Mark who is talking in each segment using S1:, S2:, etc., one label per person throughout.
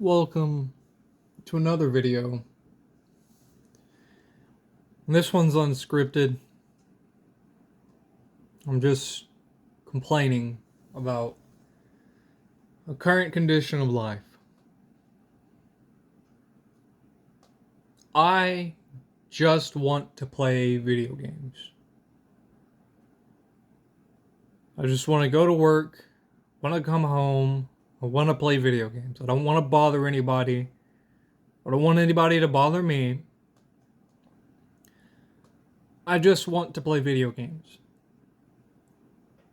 S1: Welcome to another video. This one's unscripted. I'm just complaining about a current condition of life. I just want to play video games. I just want to go to work, want to come home, I want to play video games. I don't want to bother anybody. I don't want anybody to bother me. I just want to play video games.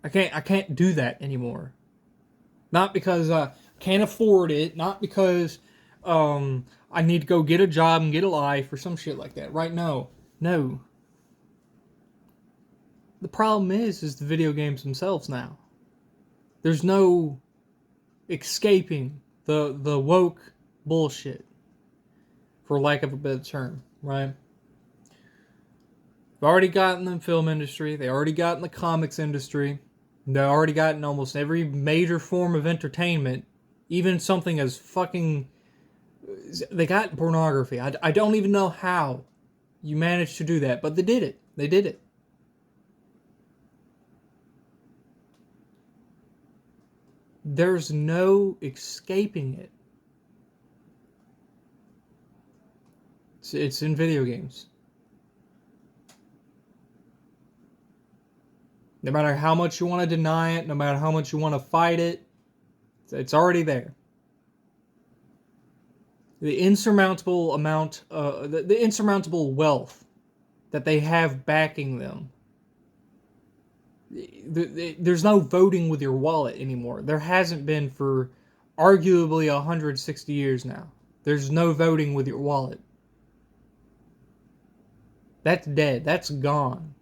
S1: I can't do that anymore. Not because I can't afford it, not because I need to go get a job and get a life or some shit like that. Right? No. The problem is the video games themselves now. There's no escaping the woke bullshit, for lack of a better term, right? They've already gotten the film industry, they already got in the comics industry, they already got in almost every major form of entertainment, even something as fucking... They got pornography. I don't even know how you managed to do that, but they did it. They did it. There's no escaping it. It's in video games. No matter how much you want to deny it, no matter how much you want to fight it, it's already there. The insurmountable amount, the insurmountable wealth that they have backing them. There's no voting with your wallet anymore. There hasn't been for arguably 160 years now. There's no voting with your wallet. That's dead. That's gone.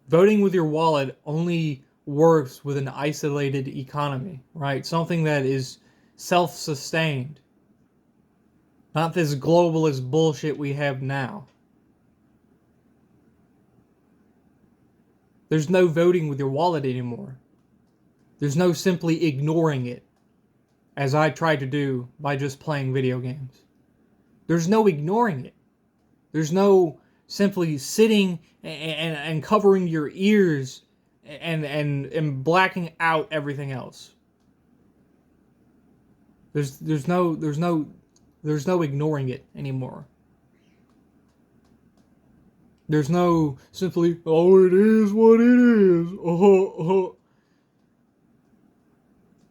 S1: Voting with your wallet only works with an isolated economy, right? Something that is self-sustained. Not this globalist bullshit we have now. There's no voting with your wallet anymore. There's no simply ignoring it, as I tried to do by just playing video games. There's no ignoring it. There's no simply sitting and covering your ears and blacking out everything else. There's no ignoring it anymore. There's no simply, oh, it is what it is.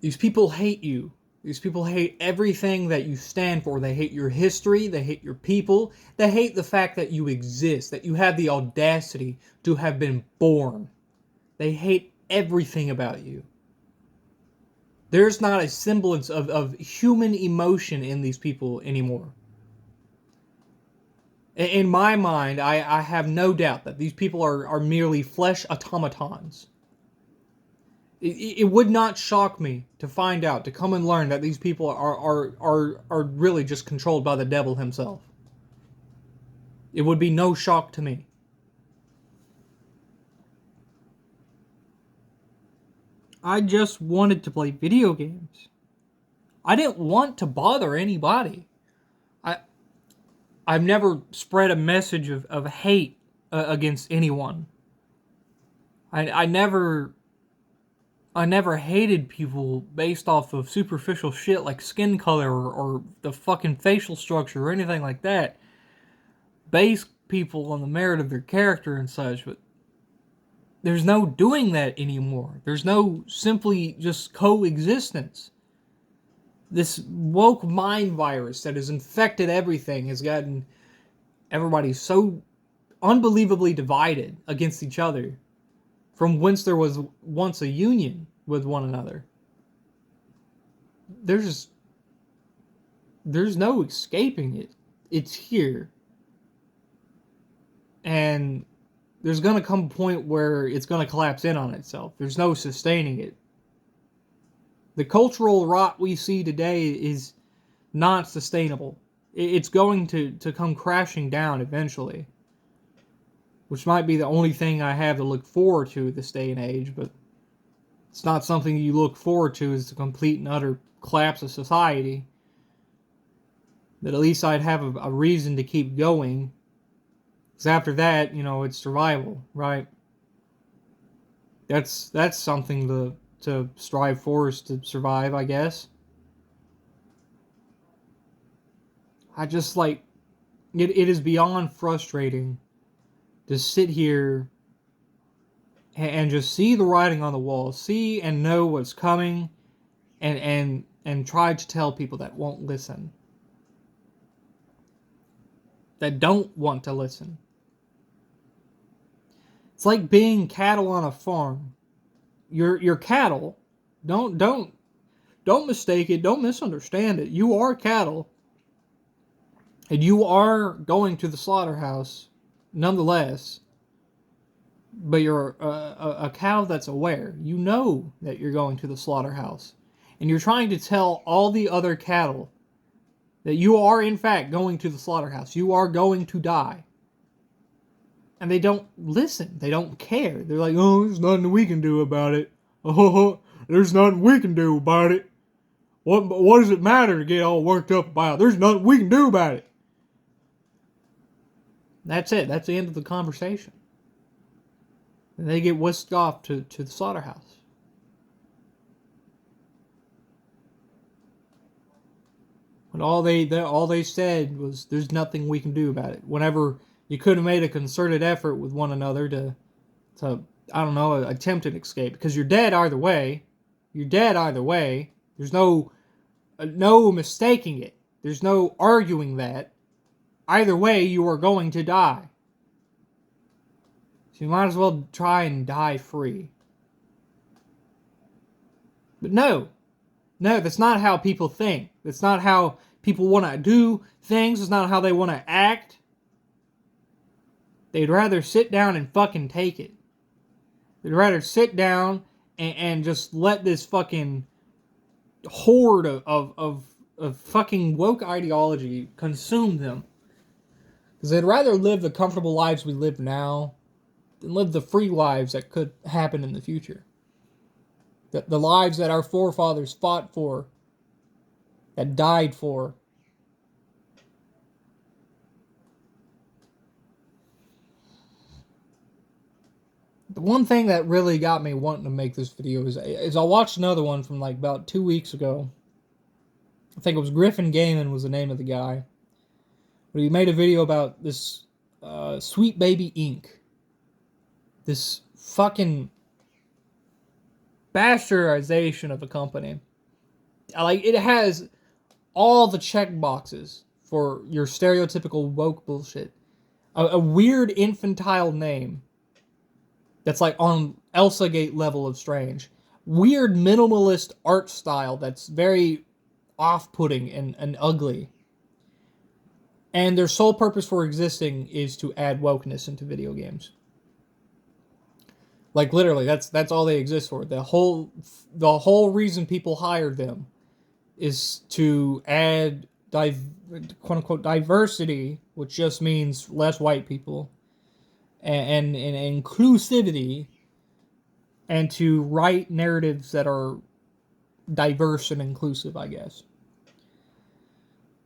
S1: These people hate you. These people hate everything that you stand for. They hate your history. They hate your people. They hate the fact that you exist, that you have the audacity to have been born. They hate everything about you. There's not a semblance of human emotion in these people anymore. In my mind, I have no doubt that these people are merely flesh automatons. It would not shock me to find out, to come and learn that these people are really just controlled by the devil himself. It would be no shock to me. I just wanted to play video games. I didn't want to bother anybody. I've never spread a message of hate against anyone. I never hated people based off of superficial shit like skin color or the fucking facial structure or anything like that. Base people on the merit of their character and such, but there's no doing that anymore. There's no simply just coexistence. This woke mind virus that has infected everything has gotten everybody so unbelievably divided against each other, from whence there was once a union with one another. There's no escaping it. It's here. And there's going to come a point where it's going to collapse in on itself. There's no sustaining it. The cultural rot we see today is not sustainable. It's going to come crashing down eventually. Which might be the only thing I have to look forward to this day and age, but It's not something you look forward to as the complete and utter collapse of society. But at least I'd have a reason to keep going. Because after that, it's survival, right? That's something to strive for, is to survive, I guess. I just it is beyond frustrating to sit here and just see the writing on the wall, see and know what's coming, and try to tell people that won't listen, that don't want to listen. It's like being cattle on a farm. You're cattle. Don't mistake it. Don't misunderstand it. You are cattle, and you are going to the slaughterhouse, nonetheless. But you're a cow that's aware. You know that you're going to the slaughterhouse, and you're trying to tell all the other cattle that you are in fact going to the slaughterhouse. You are going to die. And they don't listen. They don't care. They're like, oh, there's nothing we can do about it. Oh, there's nothing we can do about it. What does it matter to get all worked up about? There's nothing we can do about it. That's it. That's the end of the conversation. And they get whisked off to the slaughterhouse. But all they said was, there's nothing we can do about it. Whenever you could have made a concerted effort with one another to I don't know, attempt an escape, because you're dead either way. You're dead either way. There's no mistaking it. There's no arguing that. Either way, you are going to die. So you might as well try and die free. But no, that's not how people think. That's not how people want to do things. It's not how they want to act. They'd rather sit down and fucking take it. They'd rather sit down and just let this fucking horde of fucking woke ideology consume them. Because they'd rather live the comfortable lives we live now than live the free lives that could happen in the future. The lives that our forefathers fought for, that died for. The one thing that really got me wanting to make this video is I watched another one from about 2 weeks ago. I think it was Griffin Gaiman was the name of the guy. But he made a video about this Sweet Baby Inc. This fucking bastardization of a company. It has all the check boxes for your stereotypical woke bullshit. A weird infantile name that's on Elsa Gate level of strange. Weird minimalist art style that's very off-putting and ugly. And their sole purpose for existing is to add wokeness into video games. Literally, that's all they exist for. The whole reason people hired them is to add quote-unquote diversity, which just means less white people, and inclusivity, and to write narratives that are diverse and inclusive, I guess.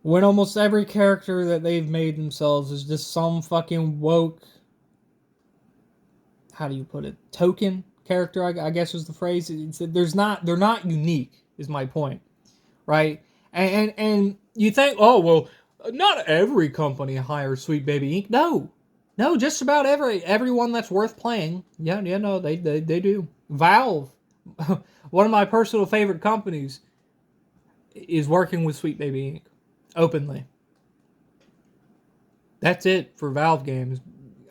S1: When almost every character that they've made themselves is just some fucking woke, how do you put it, token character, I guess is the phrase. They're not unique, is my point, right? And you think, oh, well, not every company hires Sweet Baby Inc. No, just about everyone that's worth playing. Yeah, no, they do. Valve, one of my personal favorite companies, is working with Sweet Baby Inc. openly. That's it for Valve games.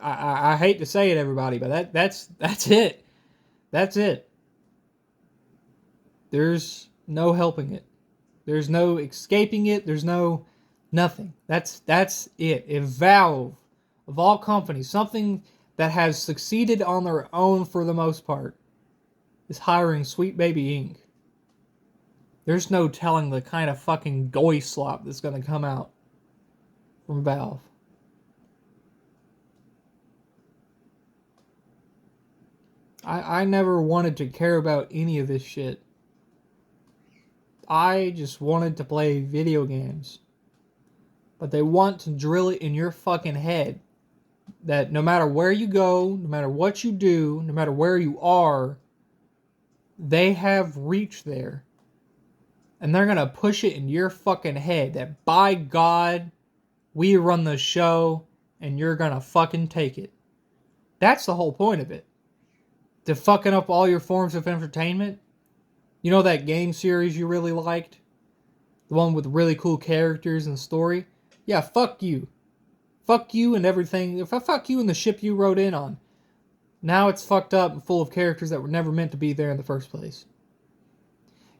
S1: I hate to say it, everybody, but that's it. That's it. There's no helping it. There's no escaping it. There's no nothing. That's it. If Valve, of all companies, something that has succeeded on their own for the most part, is hiring Sweet Baby Inc., there's no telling the kind of fucking goy slop that's going to come out from Valve. I never wanted to care about any of this shit. I just wanted to play video games. But they want to drill it in your fucking head that no matter where you go, no matter what you do, no matter where you are, they have reach there. And they're gonna push it in your fucking head that by God, we run the show and you're gonna fucking take it. That's the whole point of it. To fucking up all your forms of entertainment. You know that game series you really liked? The one with really cool characters and story? Yeah, fuck you. Fuck you and everything. Fuck you and the ship you rode in on. Now it's fucked up and full of characters that were never meant to be there in the first place.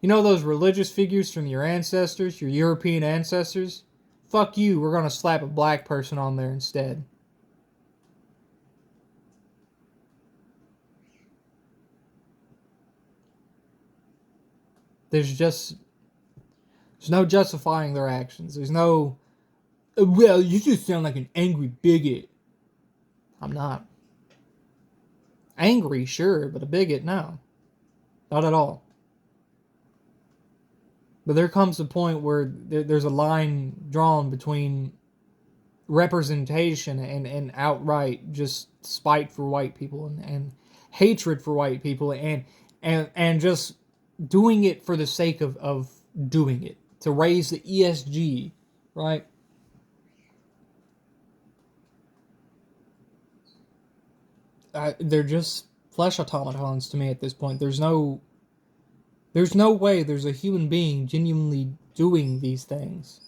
S1: You know those religious figures from your ancestors, your European ancestors? Fuck you, we're gonna slap a black person on there instead. There's no justifying their actions. There's no, well, you just sound like an angry bigot. I'm not. Angry, sure, but a bigot, no. Not at all. But there comes a point where there's a line drawn between representation and outright just spite for white people and hatred for white people and just doing it for the sake of doing it. To raise the ESG, right? They're just flesh automatons to me at this point. There's no way there's a human being genuinely doing these things.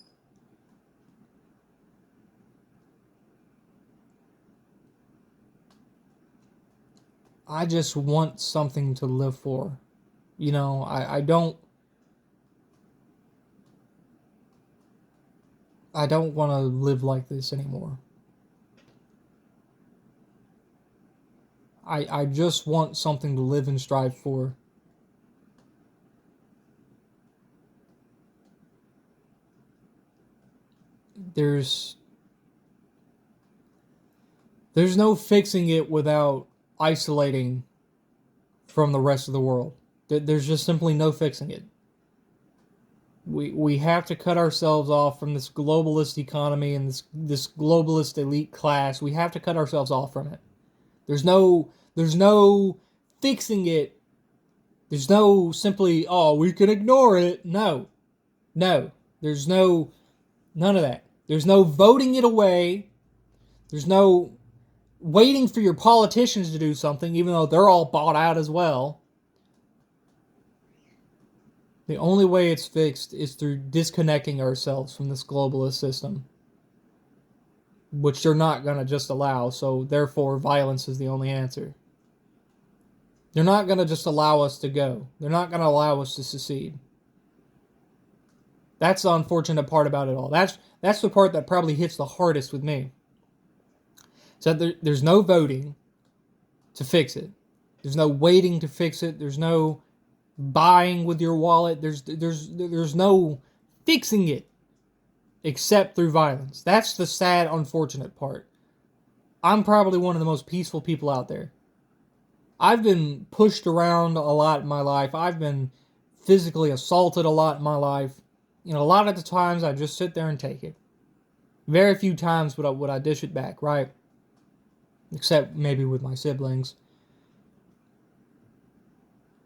S1: I just want something to live for. You know, I don't want to live like this anymore. I just want something to live and strive for. There's no fixing it without isolating from the rest of the world. There's just simply no fixing it. We have to cut ourselves off from this globalist economy and this globalist elite class. We have to cut ourselves off from it. There's no fixing it. There's no simply, oh, we can ignore it. No. There's none of that. There's no voting it away. There's no waiting for your politicians to do something, even though they're all bought out as well. The only way it's fixed is through disconnecting ourselves from this globalist system, which they're not going to just allow, so therefore violence is the only answer. They're not going to just allow us to go. They're not going to allow us to secede. That's the unfortunate part about it all. That's the part that probably hits the hardest with me. So there's no voting to fix it. There's no waiting to fix it. There's no buying with your wallet. There's no fixing it except through violence. That's the sad, unfortunate part. I'm probably one of the most peaceful people out there. I've been pushed around a lot in my life. I've been physically assaulted a lot in my life. You know, a lot of the times I just sit there and take it. Very few times would I dish it back, right? Except maybe with my siblings.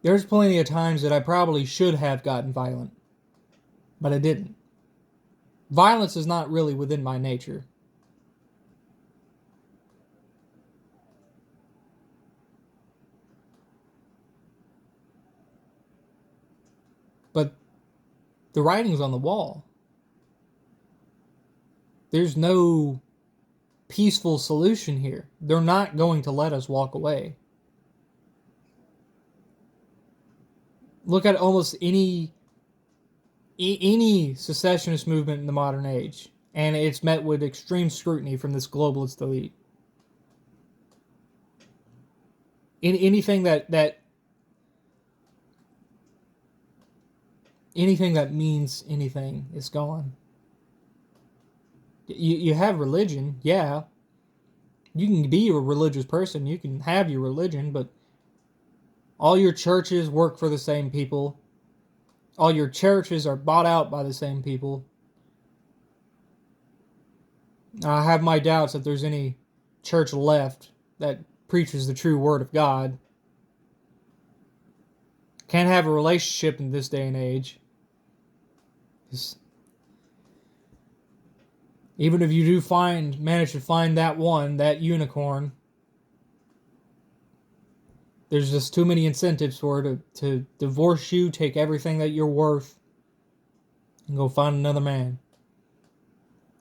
S1: There's plenty of times that I probably should have gotten violent, but I didn't. Violence is not really within my nature. But the writing's on the wall. There's no peaceful solution here. They're not going to let us walk away. Look at almost any secessionist movement in the modern age, and it's met with extreme scrutiny from this globalist elite. Anything that means anything is gone. You have religion, yeah. You can be a religious person, you can have your religion, but All your churches work for the same people. All your churches are bought out by the same people. I have my doubts that there's any church left that preaches the true word of God. Can't have a relationship in this day and age. Even if you do manage to find that one, that unicorn, there's just too many incentives for her to divorce you, take everything that you're worth, and go find another man.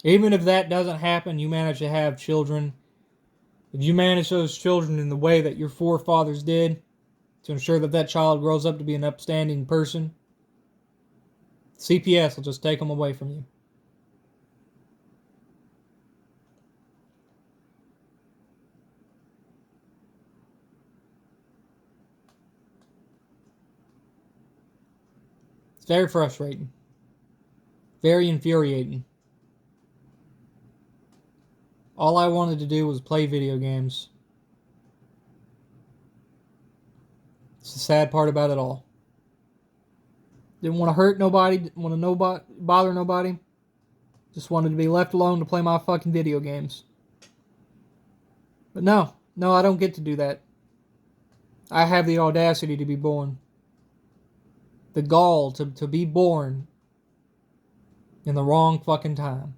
S1: Even if that doesn't happen, you manage to have children. If you manage those children in the way that your forefathers did, to ensure that that child grows up to be an upstanding person, CPS will just take them away from you. It's very frustrating. Very infuriating. All I wanted to do was play video games. It's the sad part about it all. Didn't want to hurt nobody, didn't want to bother nobody. Just wanted to be left alone to play my fucking video games. But no, I don't get to do that. I have the audacity to be born. The gall to be born in the wrong fucking time.